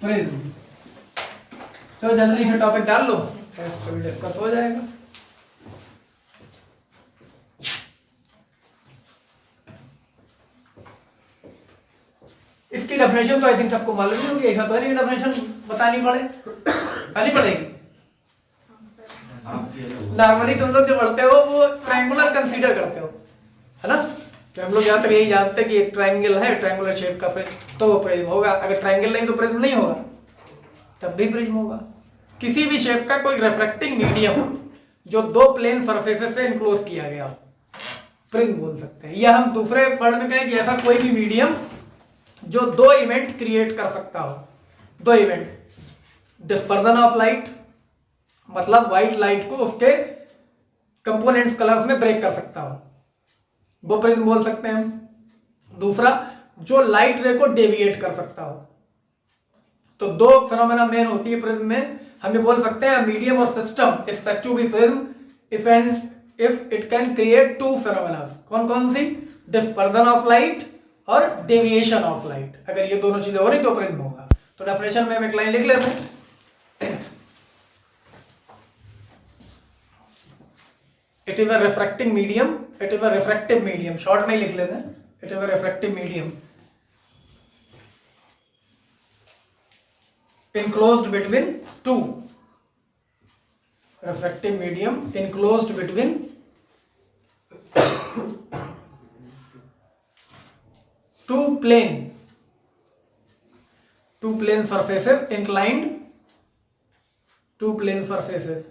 Prism. चलो जल्दी से टॉपिक डाल लो, फिर डिस्कस हो जाएगा। इसकी डेफिनेशन तो आई थिंक सबको मालूम ही होगी, ऐसा तो नहीं डेफिनेशन बतानी पड़ेगी। नॉर्मली तुम लोग जो पढ़ते हो वो ट्रायंगुलर कंसीडर करते हो, है ना। तो हम लोग यहाँ तक यही जानते हैं कि एक ट्रायंगल है, ट्रायंगुलर शेप का तो वो प्रिज्म होगा। अगर ट्रायंगल नहीं तो प्रिज्म नहीं होगा, तब भी प्रिज्म होगा। किसी भी शेप का कोई रिफ्लेक्टिंग मीडियम जो दो प्लेन सरफेसेस से इनक्लोज किया गया, प्रिज्म बोल सकते हैं। या हम दूसरे वर्ड में कहें कि ऐसा कोई भी मीडियम जो दो इवेंट क्रिएट कर सकता हो। दो इवेंट, डिस्पर्जन ऑफ लाइट, मतलब व्हाइट लाइट को उसके कंपोनेंट्स कलर्स में ब्रेक कर सकता हो, वो प्रिज्म बोल सकते हैं हम। दूसरा, जो लाइट रे को डेविएट कर सकता हो। तो दो फिनोमेना मेन होती है प्रिज्म में। हम ये बोल सकते हैं मीडियम और system is said to be prism if it can create two phenomena. कौन कौन सी? डिस्पर्जन ऑफ लाइट और डेविएशन ऑफ लाइट। अगर ये दोनों चीजें हो रही तो प्रिज्म होगा। तो डेफिनेशन में हम एक लाइन लिख लेते हैं, it is a refracting medium, it is a refractive medium, short में लिख लेते हैं, it is a refractive medium enclosed between two, refractive medium enclosed between two plane surfaces inclined, two plane surfaces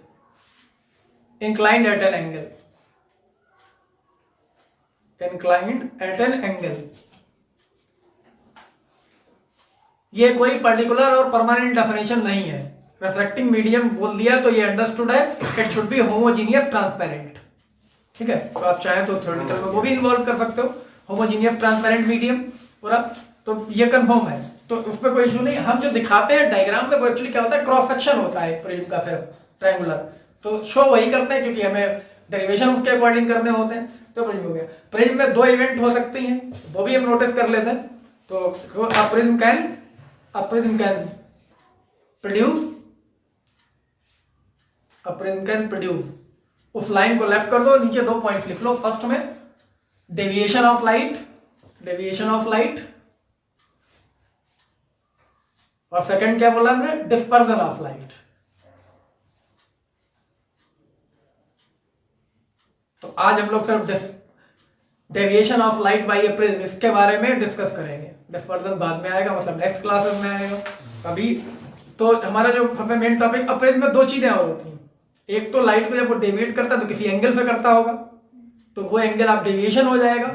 inclined at an angle, inclined at an angle। ये कोई particular और permanent definition नहीं है। Reflecting medium बोल दिया तो ये understood है, it should be homogeneous transparent. ठीक है, तो आप चाहे तो थ्योरेटिकल में वो भी इन्वॉल्व कर सकते हो, होमोजीनियस ट्रांसपेरेंट मीडियम पूरा, तो ये कंफर्म है, तो उस पर कोई इशू नहीं। हम जो दिखाते हैं डायग्राम में वो एक्चुअली क्या होता है, क्रॉस सेक्शन होता है प्रिज्म का, फिर ट्रायंगुलर, तो शो वही करते हैं क्योंकि हमें डेरिवेशन उसके अकॉर्डिंग करने होते हैं। तो प्रिज्म हो गया। प्रिज्म में दो इवेंट हो सकती हैं, वो भी हम नोटिस कर लेते हैं। तो a prism can produce, उस लाइन को लेफ्ट कर दो, नीचे दो पॉइंट्स लिख लो। फर्स्ट में डेविएशन ऑफ लाइट, और सेकंड क्या बोला हमने, डिस्पर्जन ऑफ लाइट। तो आज हम लोग सिर्फ deviation of light by A prism इसके बारे में डिस्कस करेंगे। डिस्पर्जन बाद में आएगा, मतलब नेक्स्ट क्लासेस में आएगा। अभी तो हमारा जो मेन टॉपिक, अब प्रिज्म में दो चीजें और होती हैं। एक तो लाइट को जब वो डेविएट करता है तो किसी एंगल से करता होगा, तो वो एंगल आप डेविएशन हो जाएगा।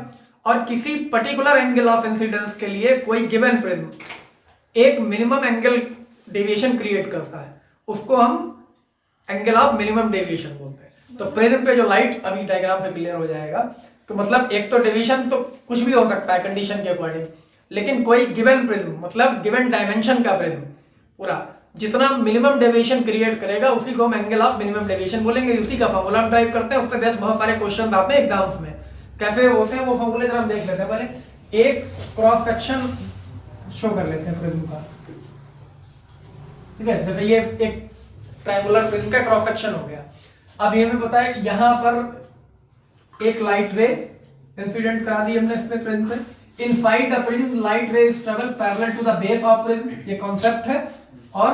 और किसी पर्टिकुलर एंगल ऑफ इंसिडेंस के लिए कोई गिवन प्रिज्म एक मिनिमम एंगल डेविएशन क्रिएट करता है, उसको हम एंगल ऑफ मिनिमम डेविएशन बोलते हैं। तो प्रिज्म पे जो लाइट, अभी डायग्राम से क्लियर हो जाएगा, तो मतलब एक तो डेविएशन तो कुछ भी हो सकता है कंडीशन के अकॉर्डिंग, लेकिन कोई गिवन प्रिज्म, मतलब गिवन डायमेंशन का प्रिज्म पूरा जितना मिनिमम डेविएशन क्रिएट करेगा उसी को हम एंगल ऑफ मिनिमम डेविएशन बोलेंगे। उसी का फॉर्मूला हम ड्राइव करते हैं, उससे बेस्ट बहुत सारे क्वेश्चन आते हैं एग्जाम्स में। कैसे होते हैं वो फॉर्मूले जरा हम देख लेते हैं। पहले एक क्रॉस सेक्शन शो कर लेते हैं प्रिज्म का, ठीक है। जैसे ये एक ट्रायंगुलर प्रिज्म का क्रॉस सेक्शन हो गया। अब ये हमें पता है यहां पर एक लाइट रे इंसिडेंट करा दी हमने इसमें प्रिज्म पे। Inside the prism light ray is travel parallel to the base of prism, ये कॉन्सेप्ट है। और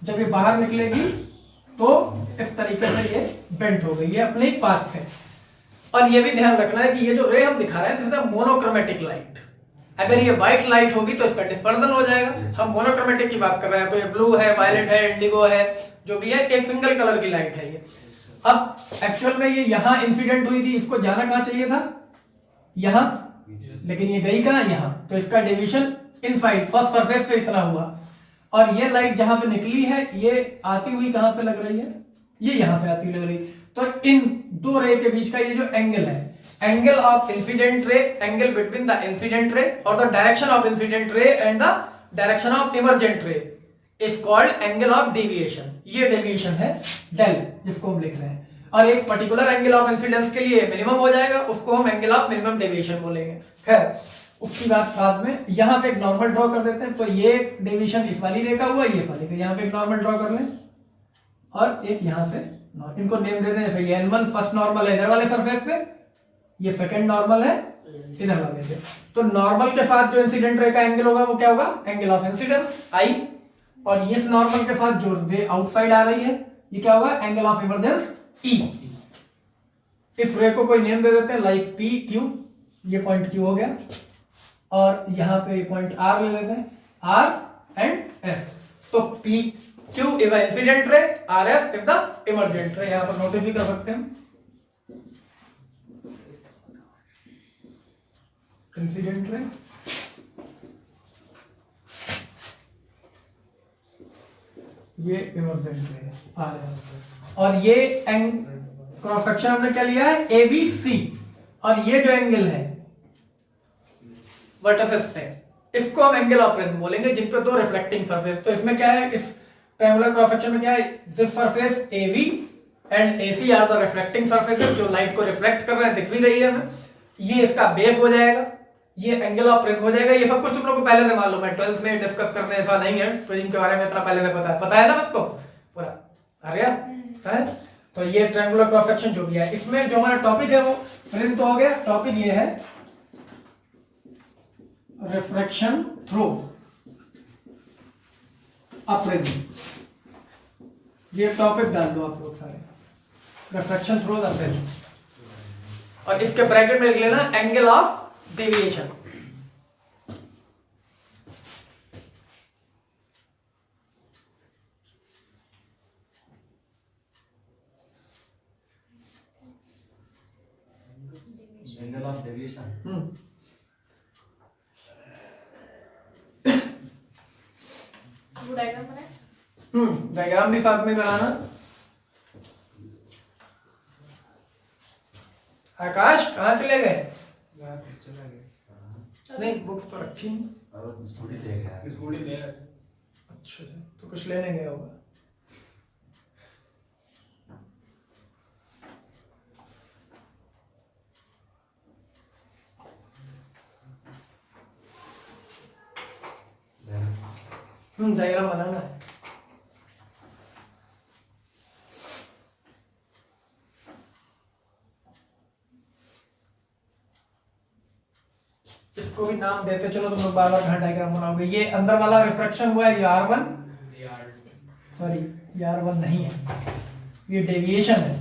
जब ये बाहर निकलेगी तो इस तरीके से ये बेंट हो गई है अपने पाथ से। और ये भी ध्यान रखना है कि ये जो रे हम दिखा रहे हैं दिस इज मोनोक्रोमेटिक लाइट। अगर ये व्हाइट लाइट होगी तो इसका डिस्पर्जन हो जाएगा। हम मोनोक्रोमेटिक की बात कर रहे हैं, तो ये ब्लू है, वायलेट है, इंडिगो है, जो भी है, एक सिंगल कलर की लाइट है ये। अब एक्चुअल में ये यहां इंसिडेंट हुई थी, इसको जाना कहां चाहिए था, यहां, लेकिन ये गई कहां, यहां। तो इसका डिवीजन इनसाइड फर्स्ट सरफेस पे इतना हुआ। और ये लाइट जहां से निकली है ये आती हुई कहां से लग रही है, ये यहां से आती हुई लग रही। तो इन दो रे के बीच का ये जो एंगल है, angle of incident ray, angle between the incident ray और the direction of incident ray and the direction of emergent ray is called angle of deviation. ये डेविएशन है डेल, जिसको हम लिख रहे हैं। और एक पर्टिकुलर एंगल ऑफ इंसिडेंस के लिए मिनिमम हो जाएगा, उसको हम एंगल ऑफ मिनिमम डेविएशन बोलेंगे। खैर, उसकी बात बाद में। यहाँ पे एक नॉर्मल ड्रॉ कर देते हैं, तो ये डेविएशन इस वाली रेखा हुआ, ये वाली का, यहाँ पे एक नॉर्मल ड्रॉ कर लें और एक यहाँ से इनको नेम देते हैं। जैसे ये N1 फर्स्ट नॉर्मल है इधर वाले सरफेस पे, ये सेकंड नॉर्मल है इधर वाले पे। तो नॉर्मल के साथ जो इंसिडेंट रे का एंगल होगा वो क्या होगा, एंगल ऑफ इंसिडेंस आई, और इस नॉर्मल के साथ जो रे आउटसाइड आ रही है ये क्या होगा, एंगल ऑफ इमर्जेंस ई। इस रे को कोई नेम दे देते हैं लाइक पी क्यू, ये पॉइंट क्यू हो गया, और यहाँ पे पॉइंट आर ले लेते हैं, आर एंड एस। तो P Q is incident ray, R F is the emergent रे। यहाँ पर नोटिस भी कर सकते हैं, इंसिडेंट रे, ये इमर्जेंट रे आर एफ, और ये क्रॉस सेक्शन हमने क्या लिया है, ए बी सी, और ये जो एंगल है वर्टिसेस है, इसको हम एंगल ऑफ प्रिज्म बोलेंगे, जिन पे दो रिफ्लेक्टिंग सरफेस। तो इसमें क्या है, इस ट्रायंगुलर क्रॉस सेक्शन में क्या है, this surface AB and AC are the reflecting surfaces, जो लाइट को रिफ्लेक्ट कर रहे हैं, दिख भी रही है हमें। ये इसका बेस हो जाएगा, ये एंगल ऑफ प्रिज्म हो जाएगा। ये सब कुछ तुम लोग को पहले से मालूम है, 12th में डिस्कस करने ऐसा नहीं है, प्रिज्म के बारे में इतना पहले से पता है ना आपको पूरा, आ गया है। तो ये ट्रायंगुलर क्रॉस सेक्शन जो भी है, इसमें जो हमारा टॉपिक है वो प्रिज्म तो हो गया। टॉपिक ये है रिफ्रैक्शन थ्रू अ प्रिज्म, ये टॉपिक डाल दो आप लोग सारे, रिफ्रैक्शन थ्रू द प्रिज्म, और इसके ब्रैकेट में लिख लेना angle of deviation. Angle of deviation, diagram भी साथ में बनाना। आकाश कहाँ चले गए? नहीं, बुक्स तो रखी और स्कूटी ले गया, स्कूटी ले आया। अच्छा तो कुछ लेने गया होगा। डायग्राम बनाना है। इसको भी नाम देते चलो, तुम लोग बार बार कहाँ डायग्राम बनाओगे। ये अंदर वाला रिफ्रैक्शन हुआ है, ये R1, सॉरी ये R1 नहीं है, ये डेविएशन है।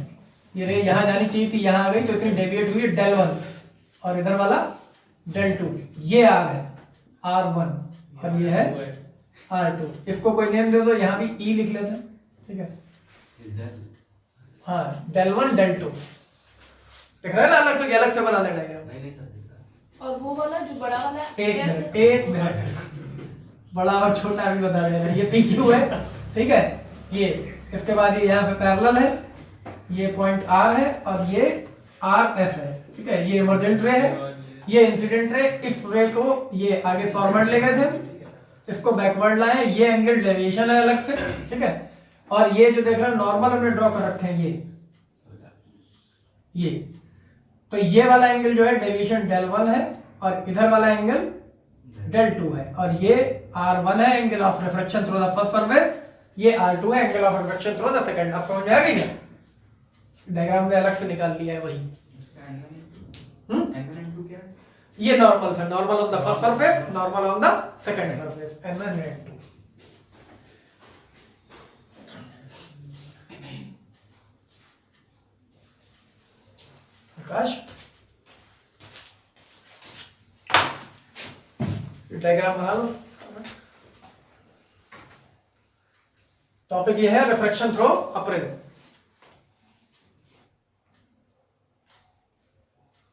ये रे यहाँ जानी चाहिए थी, यहाँ आ गई तो इतनी डेविएट हुई है, del 1, और इधर वाला del 2। ये R है R1 और ये है R2। इसको कोई नेम दे दो, यहाँ भी E लिख लेते हैं, ठीक है। हाँ, del 1 del 2 दिख रहा है ना, अलग से बना देना डायग्राम। नहीं सर। और वो वाला जो बड़ा वाला, एक मिनट, बड़ा और छोटा भी बता देना। ये PQ है, ठीक है। ये इसके बाद ये यहाँ पे पैरेलल है, ये पॉइंट R है और ये RS है, ठीक है। ये इमर्जेंट रे है, ये इंसिडेंट रे। इस रे को ये आगे फॉरवर्ड ले गए थे, इसको बैकवर्ड लाए, ये एंगल डेविएशन है अलग से, ठीक है। और ये जो देख रहे हैं नॉर्मल हमने ड्रॉ कर रखे हैं, ये तो ये वाला एंगल जो है डेविएशन del 1 है, और इधर वाला एंगल del 2 है, और ये R1 है angle of refraction through the first surface, ये R2 है angle of refraction through the second. आप समझ में आ गई क्या? डायग्राम में अलग से निकाल लिया है वही। ये नॉर्मल है, normal on the first surface, normal on the second surface, N1 and N2। Akash diagram बना लो। टॉपिक ये है रिफ्रैक्शन थ्रू अ प्रिज्म।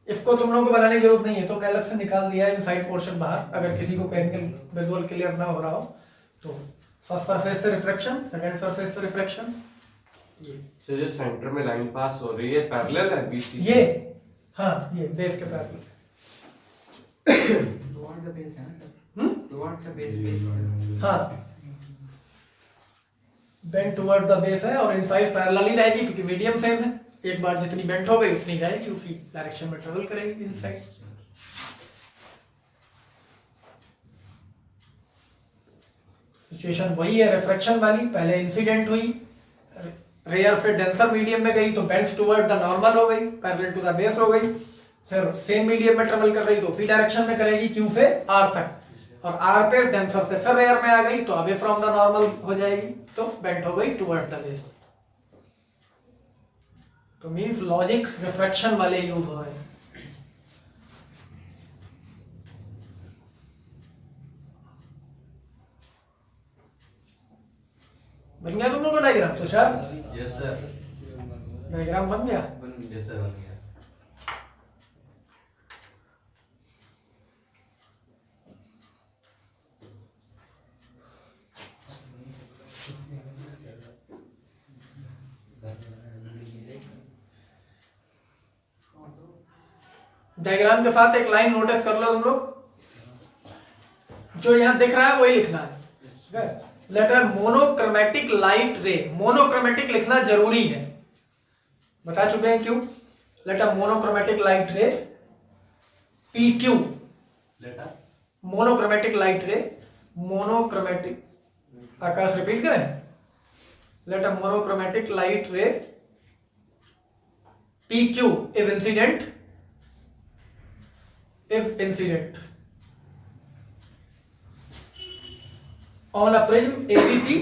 इसको तुम लोगों को बनाने की जरूरत नहीं है, तो मैं अलग से निकाल दिया है इनसाइड पोर्शन बाहर। अगर किसी को एंगल विजुअल क्लियर ना हो रहा हो तो फर्स्ट सरफेस से रिफ्रैक्शन, सेकंड सरफेस से रिफ्रैक्शन। तो जो सेंटर में लाइन पास हो रही है पैरेलल है बीसी, ये हाँ, ये बेस के पैरेलल टुवर्ड द बेस है ना सर, टुवर्ड द बेस, हाँ, बेंड टुवर्ड द बेस है, और इनसाइड पैरेलल ही रहेगी क्योंकि मीडियम सेम है। एक बार जितनी बेंट हो गई उतनी रहेगी, उसी डायरेक्शन में ट्रेवल करेगी इनसाइड। सिचुएशन वही है रिफ्रैक्शन वाली, पहले इंसिडेंट हुई, रेयर फिर डेंसर मीडियम में गई तो बेंड्स टुवर्ड द नॉर्मल हो गई, पैरेलल टू द बेस हो गई, फिर सेम मीडियम में ट्रेवल कर रही तो उसी डायरेक्शन में करेगी क्यू से आर तक, और आर पे डेंसर से फिर रेयर में आ गई तो अवे फ्रॉम द नॉर्मल हो जाएगी, तो बेंट हो गई टुवर्ड द बेस। तो मींस लॉजिक्स रिफ्रैक्शन वाले यूज हो रहे हैं। बन गया तुम लोग का डायग्राम? तो सर यस सर, डायग्राम बन गया। यस सर, बन गया। डायग्राम के साथ एक लाइन नोटिस कर लो तुम लोग, जो यहां दिख रहा है वही लिखना है। Letter monochromatic light ray, monochromatic लिखना जरूरी है, बता चुके हैं क्यों। Letter monochromatic light ray P Q, letter monochromatic light ray, monochromatic, Akash repeat करें, letter monochromatic light ray P Q if incident, if incident on a prism ABC,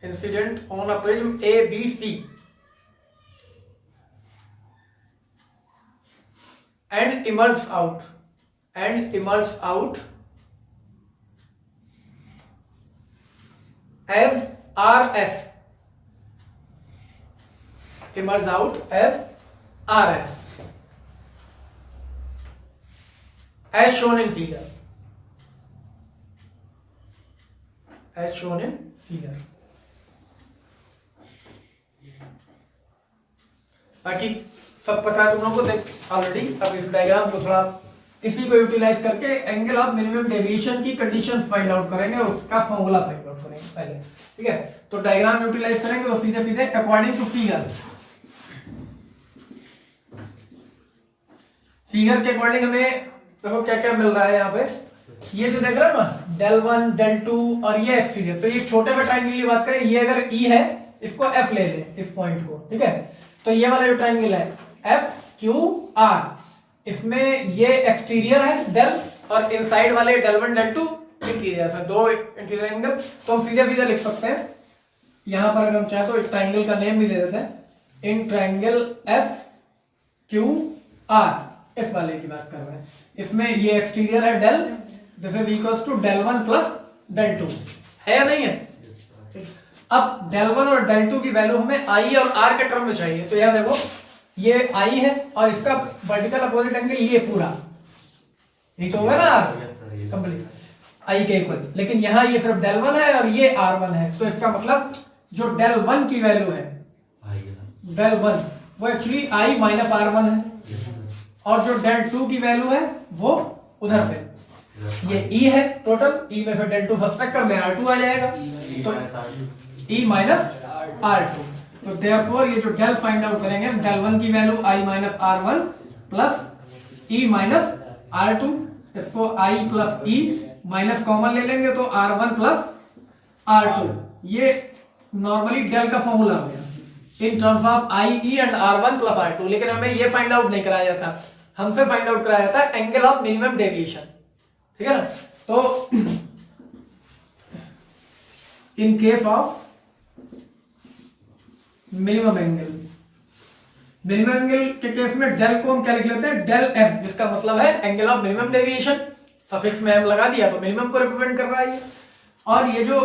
incident on a prism ABC and emerges out as RS, emerges out as RS as shown in figure, as shown in figure। बाकी सब पता है तुम लोगों को already. अब इस diagram को थोड़ा इसी को यूटिलाइज करके एंगल ऑफ मिनिमम डेविएशन की कंडीशंस फाइंड आउट करेंगे, उसका फॉर्मूला फाइंड आउट करेंगे पहले, ठीक है। तो डायग्राम यूटिलाइज करेंगे तो सीधे सीधे अकॉर्डिंग टू फिगर, फिगर के अकॉर्डिंग हमें देखो क्या क्या मिल रहा है यहाँ पे। ये जो देख रहे हो ना del 1 del 2 और ये एक्सटीरियर, तो ये छोटे में ट्रायंगल की बात करें, ये अगर E है इसको F ले लें, इस पॉइंट को, ठीक है। तो ये वाला जो ट्रायंगल है F Q R, इसमें ये एक्सटीरियर है del और इनसाइड वाले del 1 del 2 इंटीरियर है, दो इंटीरियर एंगल। तो हम सीधे सीधे लिख सकते हैं यहाँ पर, अगर हम चाहे तो इस ट्रायंगल का नेम भी दे देते हैं, in triangle F Q R, इस वाले की बात कर रहे हैं। इसमें ये एक्सटीरियर है del, this is equals to del 1 plus del 2, है या नहीं है। अब del 1 और del 2 की वैल्यू हमें I और R के टर्म में चाहिए, तो यह देखो ये I है और इसका वर्टिकल अपोजिट एंगल ये पूरा, ये तो होगा ना कंप्लीट I के इक्वल, लेकिन यहाँ ये सिर्फ del 1 है और ये R1 है, तो इसका मतलब जो del 1 की वैल्यू है del 1 वो एक्चुअली I माइनस R1 है, और जो del 2 की वैल्यू है वो उधर से ये E है टोटल, E में फिर del 2 सब्ट्रैक्ट कर दें R2 आ जाएगा, तो E माइनस R2। तो देयरफॉर ये जो del फाइंड आउट करेंगे, del 1 की value I minus R1 plus E minus R2, इसको I plus E minus common ले लेंगे तो R1 प्लस R2, ये नॉर्मली del का फॉर्मूला हो गया इन terms of I E and R1 plus R2। लेकिन हमें ये फाइंड आउट नहीं कराया जाता, हमसे फाइंड आउट कराया जाता है एंगल ऑफ मिनिमम डेविएशन, ठीक है ना। तो in case of minimum angle, minimum angle के केस में del को हम क्या लिख लेते हैं, del m, जिसका मतलब है angle of minimum deviation, suffix में m लगा दिया तो मिनिमम को रिप्रेजेंट कर रहा है। और ये जो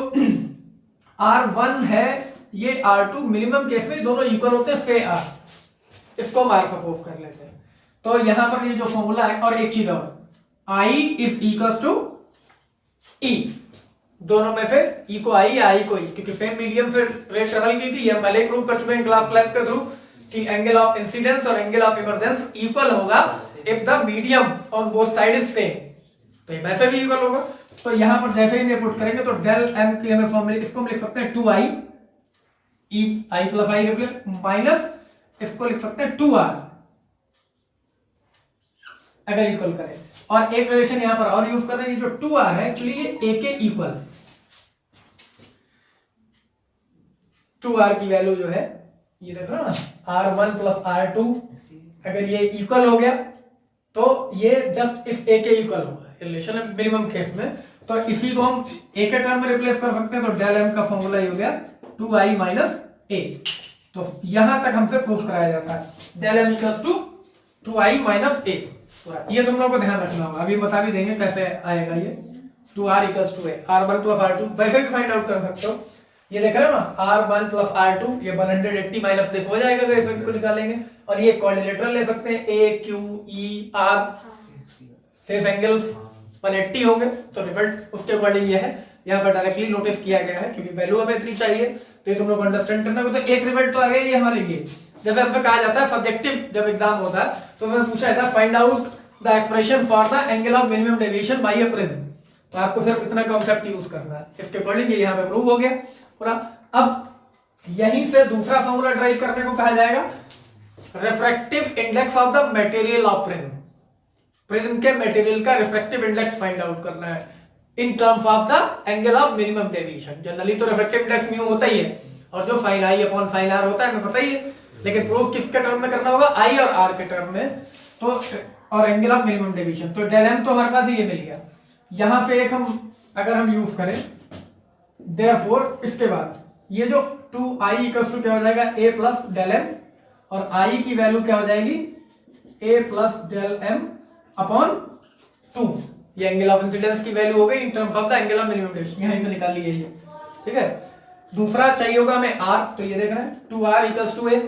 R1 है ये R2, मिनिमम केस में दोनों इक्वल होते हैं से R, इसको हम R सपोज कर लेते हैं। तो यहां पर ये जो फॉर्मूला है, और एक चीज और, I is equals to E, दोनों में से E को I या I को E, क्योंकि सेम मीडियम से रे ट्रेवल की थी, ये हम पहले प्रूव कर चुके हैं क्लास लैब के थ्रू कि एंगल ऑफ इंसिडेंस और एंगल ऑफ इमर्जेंस इक्वल होगा if the medium on both side is same, तो ये वैसे भी इक्वल होगा। तो यहां पर जैसे ही पुट करेंगे तो del m की हमें फॉर्मूला, इसको हम लिख सकते हैं 2I E I plus I replace minus इसको लिख सकते हैं 2R अगर इक्वल करें। और एक रिलेशन यहां पर और यूज कर रहे हैं, जो 2R है एक्चुअली ये A के इक्वल, 2r की वैल्यू जो है ये देख रहे हो ना r1 प्लस r2, अगर ये इक्वल हो गया तो ये जस्ट इस a के इक्वल होगा रिलेशन है मिनिमम केस में। तो इसी को हम a के टर्म में रिप्लेस कर सकते हैं, तो डेल m का फॉर्मूला ये हो गया 2i माइनस a। तो यहां तक हमसे प्रूफ कराया जाता है del m equals to 2i minus a। ये तुम लोगों को ध्यान रखना होगा, अभी बता भी देंगे कैसे आएगा ये 2r equals to a, r1 plus r2 वैसे भी फाइंड आउट कर सकते हो। ये देख रहे हो ना r1 प्लस r2 ये 180 माइनस दिस हो जाएगा अगर इफेक्ट को निकालेंगे, और ये कोऑर्डिनेटर ले सकते हैं a q e r, face angles 180 होंगे, तो रिजल्ट उसके अकॉर्डिंग ये है। यहाँ पर डायरेक्टली नोटिस किया गया है क्योंकि वैल्यू हमें इतनी चाहिए, तो ये तुम लोग अंडरस्टैंड करना होगा। तो एक रिजल्ट तो आ गया ये हमारे लिए। जब हमसे कहा जाता है सब्जेक्टिव जब एग्जाम होता है तो हमें पूछा जाता है find out the expression for the angle of minimum deviation by a prism, तो आपको सिर्फ इतना कॉन्सेप्ट यूज करना है। इसके अकॉर्डिंग ये यहाँ पे प्रूव हो गया पूरा। अब यहीं से दूसरा फॉर्मूला ड्राइव करने को कहा जाएगा refractive index of the material of prism. Prism के मटेरियल का रिफ्रैक्टिव इंडेक्स फाइंड आउट करना है in terms of the angle of minimum deviation. Generally तो रिफ्रैक्टिव इंडेक्स म्यू होता ही है, और जो sine I upon sine R होता है हमें पता ही है, लेकिन प्रूफ किसके टर्म में करना होगा आई और आर के टर्म में। तो और एंगल ऑफ मिनिमम डेविएशन, तो डेल एम तो हमारे पास ये मिल गया। यहां से एक हम अगर हम यूज करें देयरफॉर इसके बाद ये जो 2i इक्वल्स टू क्या हो जाएगा a प्लस डेल एम, और i की वैल्यू क्या हो जाएगी a plus del M upon 2, ये एंगल ऑफ इंसिडेंस की वैल्यू हो गई in terms of the angle of minimum deviation, यहीं से निकाल ली गई है। ठीक है, दूसरा चाहिए होगा हमें r, तो ये देख रहे हैं 2r इक्वल्स टू a,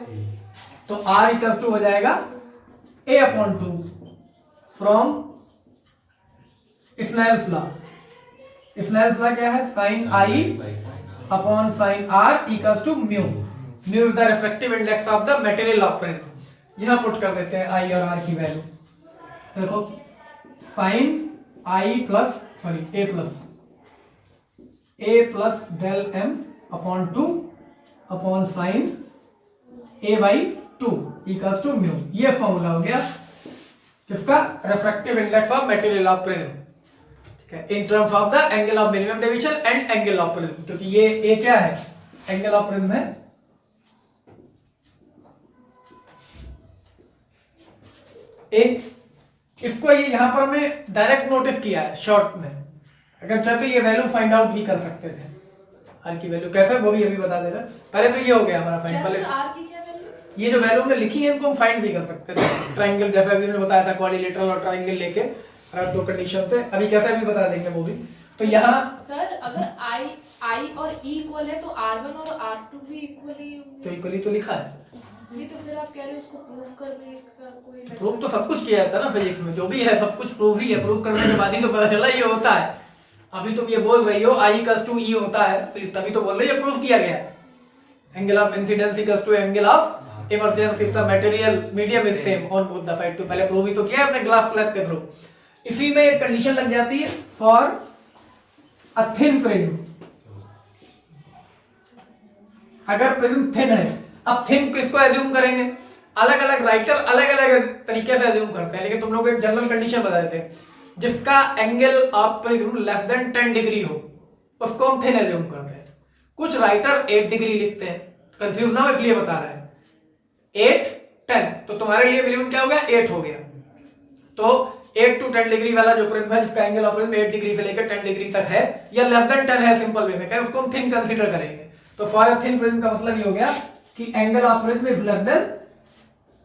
तो r इक्वल्स टू हो जाएगा a upon 2 from Snell's law. Snell's law क्या है sine i upon sine r equals to mu. Mu is the refractive index of the material of prism. यहां put कर देते हैं i और r की वैल्यू। देखो sine i plus sorry a plus del m upon 2 upon sine a by 2 equals to mu. ये formula हो गया किसका refractive index of material of prism, ठीक है, in terms of the angle of minimum deviation and angle of prism, क्योंकि ये क्या है एंगल ऑफ प्रिज्म है एक। इसको ये यहां पर हमने डायरेक्ट नोटिस किया है शॉर्ट में, अगर चाहे तो ये वैल्यू फाइंड आउट भी कर सकते थे। आर की वैल्यू कैसे वो भी अभी बता दे रहा। पहले तो ये हो गया हमारा फाइंड, पहले आर की क्या वैल्यू, ये जो वैल्यू हमने लिखी है इनको हम फाइंड भी कर सकते थे। ट्रायंगल जैसे अभी हमने बताया था क्वाड्रिलेटरल और ट्रायंगल लेके दो कंडीशन थे, अभी कैसे भी बता देंगे वो भी। तो यहाँ सर अगर आई और ई इक्वल है तो r1 और r2 भी इक्वल ही होंगे। तो इक्वली तो लिखा है, नहीं तो फिर आप कह रहे हो उसको प्रूफ करने का कोई प्रूफ तो सब कुछ किया जाता है ना फिजिक्स में, जो भी है सब कुछ प्रूफ ही है। प्रूफ करने के बाद ही तो पता चला ये होता है। अभी तुम ये बोल रही हो i इक्वल्स टू e होता है, तो तभी तो बोल रही है प्रूफ किया गया। Angle of incidence equals to angle of emergence if the material medium is same on both the side. तो पहले प्रूफ ही तो किया है अपने ग्लास स्लैब के थ्रू। इसी में एक कंडीशन लग जाती है फॉर अ थिन प्रिज्म। अगर प्रिज्म थिन है, अब थिन किसको एज्यूम करेंगे, अलग अलग राइटर अलग अलग तरीके से एज्यूम करते हैं, लेकिन तुम लोग एक जनरल कंडीशन बताए थे जिसका angle of prism less than 10 degree हो उसको हम थिन एज्यूम करते हैं। कुछ राइटर 8 डिग्री लिखते हैं, कंफ्यूज ना हो इसलिए बता रहे हैं। 8 10, तो तुम्हारे लिए मिनिमम क्या हो गया 8 हो गया। तो 8 to 10 डिग्री वाला जो प्रिज्म है जिसका एंगल ऑफ प्रिज्म 8 डिग्री से लेकर 10 डिग्री तक है या लेस देन 10 है सिंपल वे में क्या उसको हम थिन कंसीडर करेंगे। तो फॉर अ थिन प्रिज्म का मतलब ये हो गया कि angle of prism is less than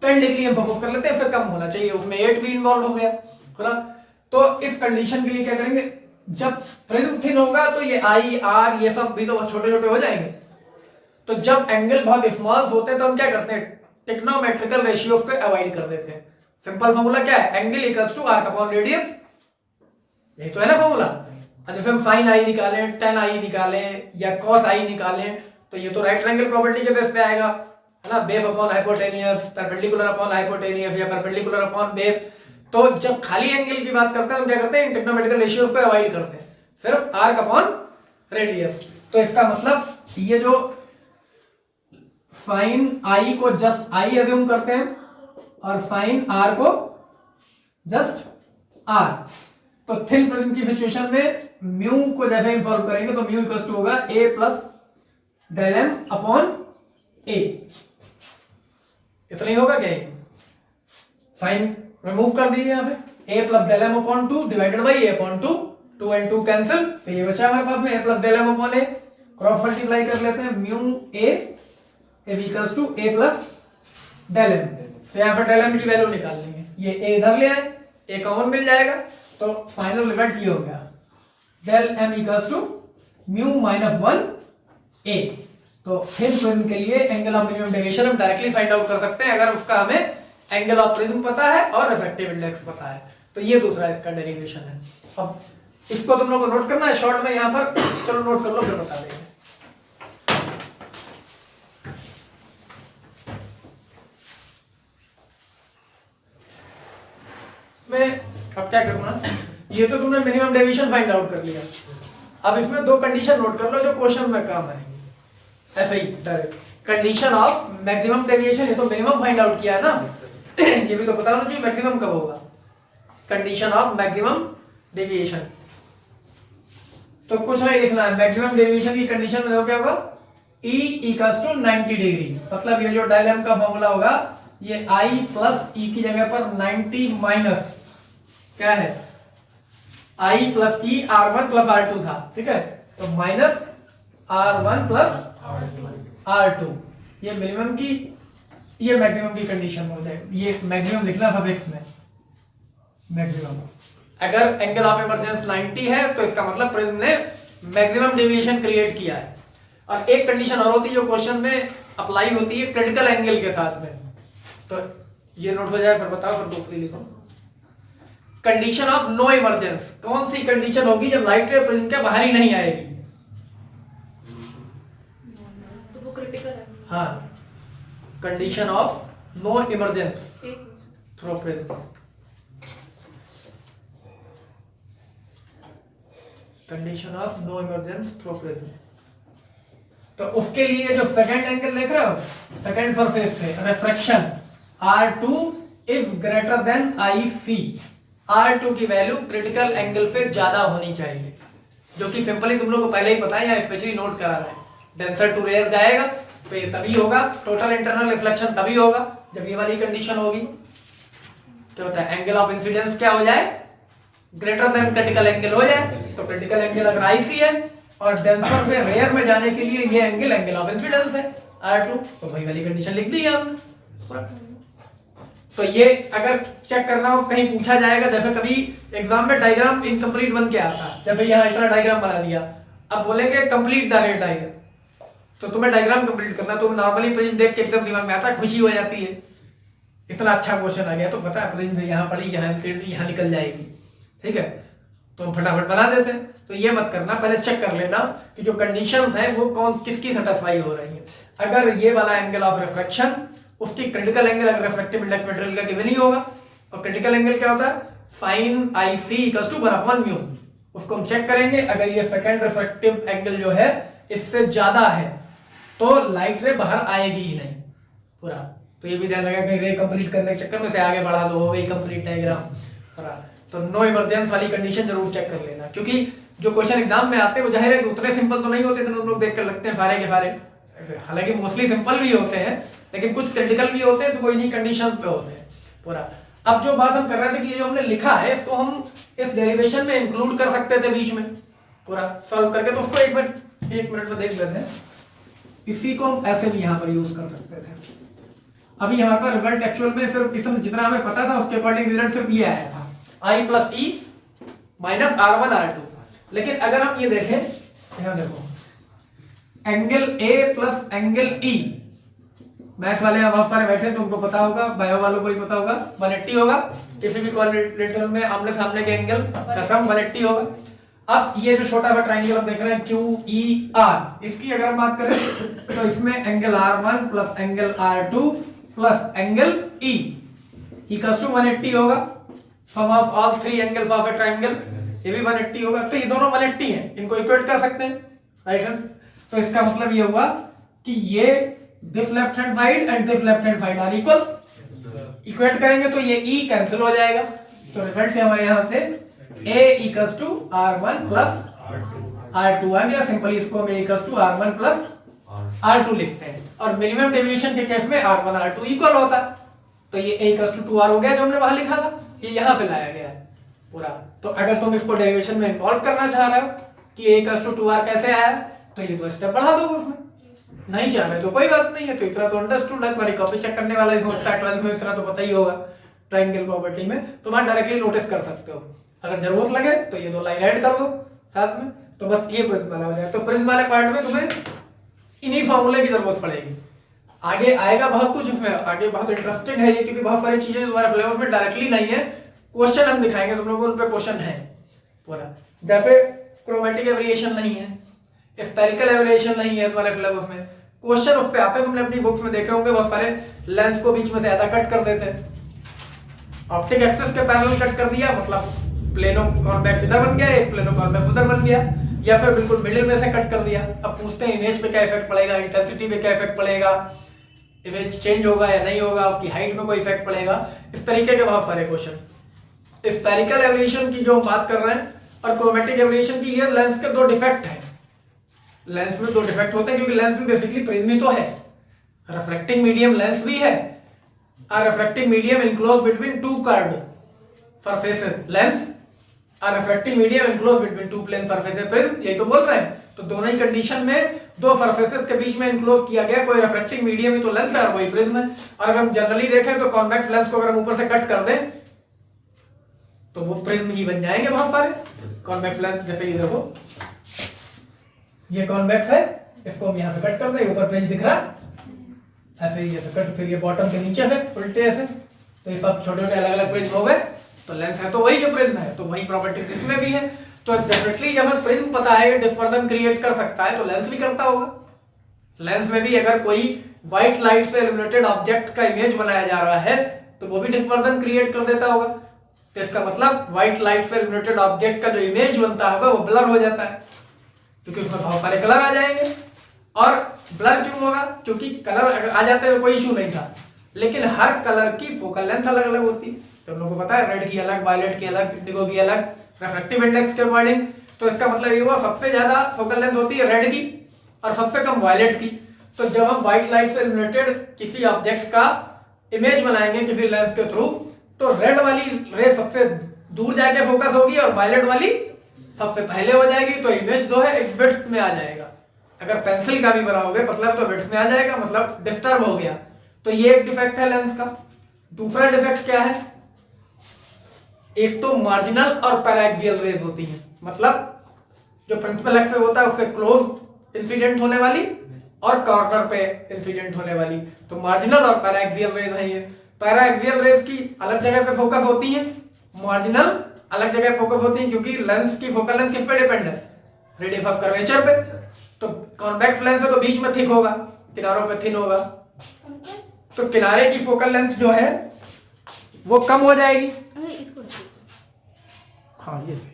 10 degree हम सपोज कर लेते हैं, इससे कम होना चाहिए, उसमें 8 भी इन्वॉल्व हो गया है ना। तो इस कंडीशन के लिए क्या करेंगे, जब प्रिज्म थिन होगा तो ये आई आर ये सब भी तो छोटे छोटे हो जाएंगे। तो जब एंगल बहुत स्मॉल होते हैं तो हम क्या करते हैं टेक्नोमेट्रिकल रेशियोज को अवॉइड कर देते हैं। सिंपल फॉर्मूला क्या है angle equals to arc upon radius, यही तो है ना फॉर्मूला। जैसे हम साइन आई निकालें tan आई निकालें या cos आई निकालें तो ये तो राइट ट्रायंगल प्रॉपर्टी के बेस पे आएगा है ना, base upon hypotenuse, perpendicular upon hypotenuse या परपेंडिकुलर अपॉन बेस। तो जब खाली एंगल की बात करते हैं हम क्या करते हैं टेक्नोमेट्रिकल रेशियोज को अवॉइड करते हैं, सिर्फ आर्क अपॉन रेडियस। तो इसका मतलब ये जो साइन आई को जस्ट आई एज्यूम करते हैं और साइन आर को जस्ट आर। तो थिन प्रिज्म की सिचुएशन में म्यू को जैसे हम सॉल्व करेंगे तो म्यू इक्वल टू होगा a plus del M upon A, इतना ही होगा क्या? साइन रिमूव कर दीजिए यहाँ से, A plus del M upon 2 divided by A upon 2, 2 and 2 cancel, तो ये बचा हमारे पास में A plus del M upon A, cross multiply कर लेते हैं, mu A equals to A plus del M, तो यहाँ पर डेल एम की वैल्यू निकाल लेंगे, ये ए इधर ले आए, ए कॉमन मिल जाएगा, तो फाइनल रिजल्ट ये हो गया del M equals to mu minus 1 A. तो फिर प्रिज्म के लिए एंगल ऑफ मिनिमम डेविएशन हम डायरेक्टली फाइंड आउट कर सकते हैं अगर उसका हमें एंगल ऑफ प्रिज्म पता है और रिफ्रैक्टिव इंडेक्स पता है, तो ये दूसरा इसका डेरिवेशन है। अब इसको तुम लोगों को नोट करना है शॉर्ट में यहाँ पर, चलो नोट कर लो फिर बता देंगे। मैं अब क्या करूँगा, ये तो तुमने मिनिमम डेविएशन फाइंड आउट कर लिया, अब इसमें दो कंडीशन नोट कर लो जो क्वेश्चन में काम आएंगी, ऐसे ही direct. Condition of maximum deviation, ये तो मिनिमम फाइंड आउट किया है ना, ये भी तो पता होना चाहिए मैक्सिमम कब होगा। कंडीशन ऑफ मैक्सिमम डेविएशन, तो कुछ नहीं लिखना है, मैक्सिमम डेविएशन की कंडीशन में क्या होगा, E इक्वल्स टू 90 डिग्री, मतलब ये जो डेल एम का फॉर्मूला होगा ये I प्लस E की जगह पर 90 माइनस क्या है I plus E R1 plus R2 था, ठीक है, तो माइनस R1 प्लस R2, ये मिनिमम की ये मैक्सिमम की कंडीशन हो जाएगी, ये मैक्सिमम लिखना था फिक्स में मैक्सिमम। अगर एंगल ऑफ इमर्जेंस 90 है तो इसका मतलब प्रिज्म ने मैक्सिमम डेविएशन क्रिएट किया है। और एक कंडीशन और होती है जो क्वेश्चन में अप्लाई होती है क्रिटिकल एंगल के साथ में, तो ये नोट हो जाए, फिर बताओ, फिर दूसरी लिखो। कंडीशन ऑफ नो इमरजेंस, कौन सी कंडीशन होगी जब लाइट रे प्रिज्म के बाहर ही नहीं आएगी? तो वो क्रिटिकल है। हाँ, condition of no emergence through prism, condition of no emergence through prism. तो उसके लिए जो सेकंड एंगल देख रहे हो, सेकंड सरफेस पे refraction R2 is greater than IC, R2 की वैल्यू क्रिटिकल एंगल से ज्यादा होनी चाहिए, जो कि सिंपली तुम लोग को पहले ही पता है, या स्पेशली नोट करा रहा है। डेंसर टू रेयर जाएगा तो ये तभी होगा, टोटल इंटरनल रिफ्लेक्शन तभी होगा जब ये वाली कंडीशन होगी। क्या होता है, एंगल ऑफ इंसिडेंस क्या हो जाए, ग्रेटर देन क्रिटिकल एंगल हो जाए, तो क्रिटिकल एंगल अगर IC है और डेंसर से रेयर में जाने के लिए ये एंगल ऑफ इंसिडेंस है R2, तो वही वाली कंडीशन लिख दी है हमने। तो ये अगर चेक करना हो, कहीं पूछा जाएगा, जैसे कभी एग्जाम में डायग्राम इनकम्प्लीट बन के आता है, जैसे यहाँ इतना डायग्राम बना दिया, अब बोलेंगे कंप्लीट द रेड डायग्राम, तो तुम्हें डायग्राम कंप्लीट करना, तो नॉर्मली प्रिज्म देख के एकदम दिमाग में आता है, खुशी हो जाती है, इतना अच्छा क्वेश्चन आ गया, तो पता है प्रिज्म से यहाँ पड़ी, यहाँ इंसिडेंट यहाँ निकल जाएगी, ठीक है, तो हम फटाफट बना देते हैं। तो ये मत करना, पहले चेक कर लेना कि जो कंडीशंस है वो कौन किसकी सेटिस्फाई हो रही है। अगर ये वाला एंगल ऑफ रिफ्रैक्शन, उसकी क्रिटिकल एंगल अगर रिफ्रैक्टिव इंडेक्स मटेरियल का गिवन ही होगा, और क्रिटिकल एंगल क्या होता है, sin IC इक्वल्स टू 1/μ, उसको हम चेक करेंगे। अगर ये सेकंड रिफ्रैक्टिव एंगल जो है इससे ज्यादा है तो लाइट रे बाहर आएगी ही नहीं पूरा। तो ये भी ध्यान रखा कि रे कंप्लीट करने के चक्कर में से आगे बढ़ा दो, हो गई कंप्लीट डायग्राम पूरा। तो नो इमरजेंस वाली कंडीशन जरूर चेक कर लेना, क्योंकि जो क्वेश्चन एग्जाम में आते हैं वो जाहिर है कि उतने सिंपल तो नहीं होते, तो लोग देख कर लगते हैं सारे के सारे, हालांकि मोस्टली सिंपल भी होते हैं, लेकिन कुछ क्रिटिकल भी होते हैं, तो कोई नहीं कंडीशन पे होते हैं पूरा। अब जो बात हम कर रहे थे कि ये जो हमने लिखा है तो हम इस डेरिवेशन में इंक्लूड कर सकते थे बीच में पूरा सॉल्व करके, तो उसको एक मिनट में देख लेते हैं। इसी को हम ऐसे भी यहाँ पर यूज कर सकते थे। अभी हमारे पास रिजल्ट एक्चुअल में सिर्फ इसमें जितना हमें पता था उसके अकॉर्डिंग रिजल्ट सिर्फ ये आया था, I plus E minus R1 R2। लेकिन अगर हम ये देखें, यहाँ देखो angle A plus angle E, math वाले यहाँ बहुत सारे बैठे तो उनको पता होगा, बायो वालों को ही पता होगा, 180 होगा, किसी भी क्वाड्रिलेटरल में आमने सामने के एंगल का सम 180 होगा। अब ये जो छोटा सा ट्राइंगल हम देख रहे हैं QER, इसकी अगर हम बात करें तो इसमें angle R1 plus angle R2 plus angle E equals to 180 होगा। Sum of all three angles of a triangle, ये भी 180 होगा, तो ये दोनों 180 हैं, इनको इक्वेट कर सकते हैं, राइट। तो इसका मतलब ये हुआ कि ये this left hand side and this left hand side are equal, equate करेंगे तो ये E कैंसिल हो जाएगा। तो रिजल्ट है हमारे यहाँ से A equals to R1 plus R2 आ गया। सिंपली इसको हम A equals to R1 plus R2 लिखते हैं, और मिनिमम डेविएशन के केस में R1 R2 इक्वल होता है। तो ये a=2r हो गया जो हमने वहां लिखा था, ये यहाँ से लाया गया है पूरा। तो अगर तुम इसको डेरिवेशन में इन्वॉल्व करना चाह रहे हो कि a=2r कैसे आया, तो ये 2 स्टेप बढ़ा दो उसमें। नहीं चाह रहे तो कोई बात नहीं है, तो इतना तो अंडरस्टूड है, तुम्हारी कॉपी चेक करने वाला इसमें 12th में इतना तो पता ही होगा ट्रायंगल प्रॉपर्टी में, तो वहां डायरेक्टली नोटिस कर सकते हो। अगर जरूरत लगे तो ये 2 लाइन ऐड कर दो साथ में, तो बस ये प्रिज्म वाला हो जाए। तो प्रिज्म वाले पार्ट में तुम्हें इन्हीं फॉर्मूले की जरूरत पड़ेगी। आगे आएगा बहुत कुछ उसमें, आगे बहुत इंटरेस्टिंग है ये, क्योंकि बहुत सारी चीजें तुम्हारे सिलेबस में डायरेक्टली नहीं है, क्वेश्चन हम दिखाएंगे तुम लोगों को, उन पे क्वेश्चन है पूरा। जैसे क्रोमेटिक वेरिएशन नहीं है, स्पेरिकल वेरिएशन नहीं है तुम्हारे सिलेबस में, क्वेश्चन उस पे आते हैं, तुमने अपनी बुक्स में देखे होंगे बहुत सारे लेंस को बीच में से ऐसा कट कर देते हैं, ऑप्टिक एक्सिस के पैरेलल कट कर दिया, मतलब प्लेनो कॉन्वेक्स इधर बन गया, एक प्लेनो कॉन्वेक्स उधर बन गया, या फिर बिल्कुल मिडिल में से कट कर दिया। अब पूछते हैं इमेज पे क्या इफेक्ट पड़ेगा, इंटेंसिटी पे क्या इफेक्ट पड़ेगा, इमेज चेंज होगा या नहीं होगा, उसकी हाइट में कोई इफेक्ट पड़ेगा, इस तरीके के बहुत सारे क्वेश्चन। स्पेरिकल एवरेशन की जो हम बात कर रहे हैं और क्रोमेटिक एवरेशन की, ये लेंस के 2 डिफेक्ट हैं। लेंस में 2 डिफेक्ट होते हैं, क्योंकि लेंस में बेसिकली प्रिज्म ही तो है, रिफ्रैक्टिंग मीडियम लेंस भी है। A refracting medium enclosed between 2 curved surfaces, lens a refracting medium enclosed between 2 plane surfaces, prism, यही तो बोल रहे हैं। तो दोनों ही कंडीशन में 2 सरफेसेस के बीच में इनक्लोज किया गया कोई रिफ्रैक्टिंग मीडियम ही तो लेंस है और वही प्रिज्म है। और अगर हम जनरली देखें तो कॉन्वेक्स लेंस को अगर हम ऊपर से कट कर दें तो वो प्रिज्म ही बन जाएंगे बहुत सारे कॉन्वेक्स लेंस। जैसे ये देखो, ये कॉन्वेक्स है, इसको हम यहाँ से कट कर दें, ऊपर पेज दिख रहा है ऐसे ही, जैसे कट, फिर ये बॉटम के नीचे से उल्टे ऐसे, तो ये सब छोटे छोटे अलग अलग प्रिज्म हो गए। तो लेंस है तो वही जो प्रिज्म है, तो वही प्रॉपर्टी इसमें भी है। तो डेफिनेटली जब हमें प्रिज्म पता है डिस्पर्जन क्रिएट कर सकता है, तो लेंस भी करता होगा। लेंस में भी अगर कोई व्हाइट लाइट से इल्यूमिनेटेड ऑब्जेक्ट का इमेज बनाया जा रहा है तो वो भी डिस्पर्जन क्रिएट कर देता होगा। तो इसका मतलब व्हाइट लाइट से इल्यूमिनेटेड ऑब्जेक्ट का जो इमेज बनता होगा वो ब्लर हो जाता है, क्योंकि उसमें बहुत सारे कलर आ जाएंगे। और ब्लर क्यों होगा? क्योंकि कलर अगर आ जाते तो कोई इशू नहीं था, लेकिन हर कलर की फोकल लेंथ अलग अलग होती है। तो हम लोग को पता है रेड की अलग, वायलेट की अलग, इंडिगो की अलग, रिफ्रैक्टिव इंडेक्स के अकॉर्डिंग। तो इसका मतलब ये हुआ सबसे ज्यादा फोकल लेंथ होती है रेड की और सबसे कम वायलेट की। तो जब हम व्हाइट लाइट से रिलेटेड किसी ऑब्जेक्ट का इमेज बनाएंगे किसी लेंस के थ्रू, तो रेड वाली रे सबसे दूर जाके फोकस होगी और वायलेट वाली सबसे पहले हो जाएगी। तो इमेज जो है एक विड्थ में आ जाएगा। अगर पेंसिल का भी बनाओगे पतला तो विड्थ में आ जाएगा, मतलब डिस्टर्ब हो गया। तो ये एक डिफेक्ट है लेंस का। दूसरा डिफेक्ट क्या है? एक तो मार्जिनल और पैराक्सियल रेज होती हैं, मतलब जो प्रिंसिपल एक्सिस होता है उससे क्लोज इंसिडेंट होने वाली और कॉर्नर पे इंसिडेंट होने वाली। तो मार्जिनल और पैराक्सियल रेज है ये। पैराक्सियल रेज की अलग जगह पे फोकस होती है, मार्जिनल अलग जगह फोकस होती है, क्योंकि लेंस की फोकल लेंथ किस पे डिपेंड है? रेडियस ऑफ कर्वेचर पे। तो कॉन्वेक्स लेंस है तो बीच में थिक होगा, किनारों पे थिन होगा। तो किनारे की फोकल लेंथ जो है वो कम हो जाएगी। हाँ ये सही,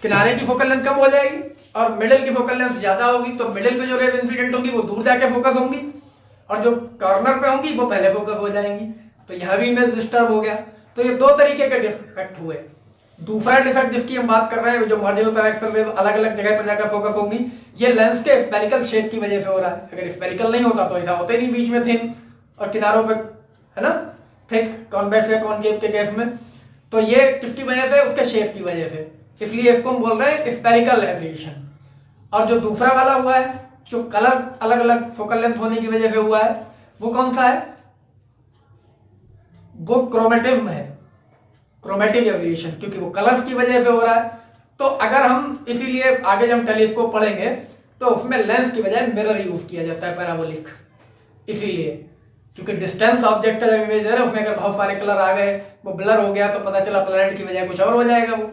किनारे की फोकल लेंथ कम हो जाएगी और मिडिल की फोकल लेंथ ज्यादा होगी। तो मिडिल पे जो रेज इंसिडेंट होगी वो दूर जाके फोकस होंगी और जो कॉर्नर पे होंगी वो पहले फोकस हो जाएंगी। तो यहां भी इमेज डिस्टर्ब हो गया। तो ये दो तरीके के डिफेक्ट हुए। दूसरा डिफेक्ट जिसकी हम बात कर रहे हैं, जो मार्जिनल पैराक्सियल रेज अलग अलग जगह पर जाकर फोकस होंगी, ये लेंस के स्पेरिकल शेप की वजह से हो रहा है। अगर स्पेरिकल नहीं होता तो ऐसा होता ही नहीं, बीच में थिन और किनारों पे है ना थिक, कॉन्वेक्स या कॉनकेव के केस में। तो ये किसकी वजह से? उसके शेप की वजह से। इसलिए इसको हम बोल रहे हैं स्पेरिकल एब्रेशन। और जो दूसरा वाला हुआ है, जो कलर अलग अलग फोकल लेंथ होने की वजह से हुआ है, वो कौन सा है? वो क्रोमेटिज्म है, क्रोमेटिक एब्रेशन, क्योंकि वो कलर्स की वजह से हो रहा है। तो अगर हम इसीलिए आगे जब टेलीस्कोप पढ़ेंगे तो उसमें लेंस की बजाय मिरर यूज किया जाता है, पैराबोलिक। इसीलिए क्योंकि डिस्टेंस ऑब्जेक्ट का जब इमेज है उसमें अगर बहुत सारे कलर आ गए, वो ब्लर हो गया, तो पता चला प्लैनेट की बजाय कुछ और हो जाएगा वो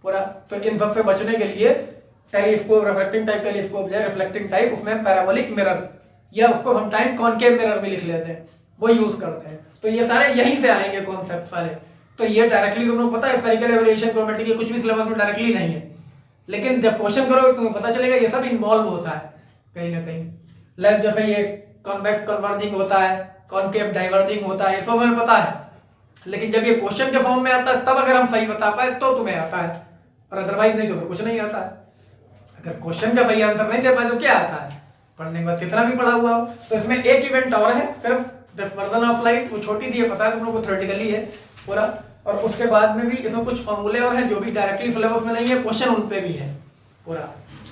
पूरा। तो इन सब से बचने के लिए टेलीस्कोप, रिफ्रैक्टिंग टाइप टेलीस्कोप या रिफ्लेक्टिंग टाइप, उसमें पैराबोलिक मिरर या उसको हम टाइम कॉनकेव मिरर भी लिख लेते हैं, वो यूज करते हैं। तो ये सारे यहीं से आएंगे कॉन्सेप्ट सारे। तो ये डायरेक्टली तुम लोग पता है स्फेरिकल एब्रेशन, क्रोमेटिक, ये कुछ भी सिलेबस में डायरेक्टली नहीं है, लेकिन जब क्वेश्चन करोगे तुम्हें पता चलेगा ये सब इन्वॉल्व होता है कहीं ना कहीं। लेंस जैसे ये कॉन्वेक्स कन्वर्जिंग होता है, कॉनकेव डाइवर्जिंग होता है, ये सब हमें पता है। लेकिन जब ये क्वेश्चन के फॉर्म में आता है तब अगर हम सही बता पाए तो तुम्हें आता है, और अदरवाइज नहीं तो फिर कुछ नहीं आता है। अगर क्वेश्चन का सही आंसर नहीं दे पाए तो क्या आता है? पढ़ने के बाद कितना भी पढ़ा हुआ हो। तो इसमें एक इवेंट और है सिर्फ डिस्पर्जन ऑफ लाइट, वो छोटी सी है, पता है तुम लोग को, थ्योरेटिकली है पूरा। और उसके बाद में भी इसमें कुछ फॉर्मूले और हैं जो भी डायरेक्टली सिलेबस में नहीं है, क्वेश्चन उन पे भी है पूरा।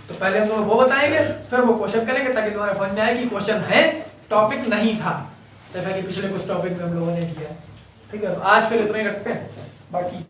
तो पहले हम तुम्हें वो बताएंगे, फिर वो क्वेश्चन करेंगे ताकि तुम्हारे समझ में आए कि क्वेश्चन है, टॉपिक नहीं था, जैसा कि पिछले कुछ टॉपिक में हम लोगों ने किया। ठीक है, तो आज फिर इतना ही रखते हैं, बाकी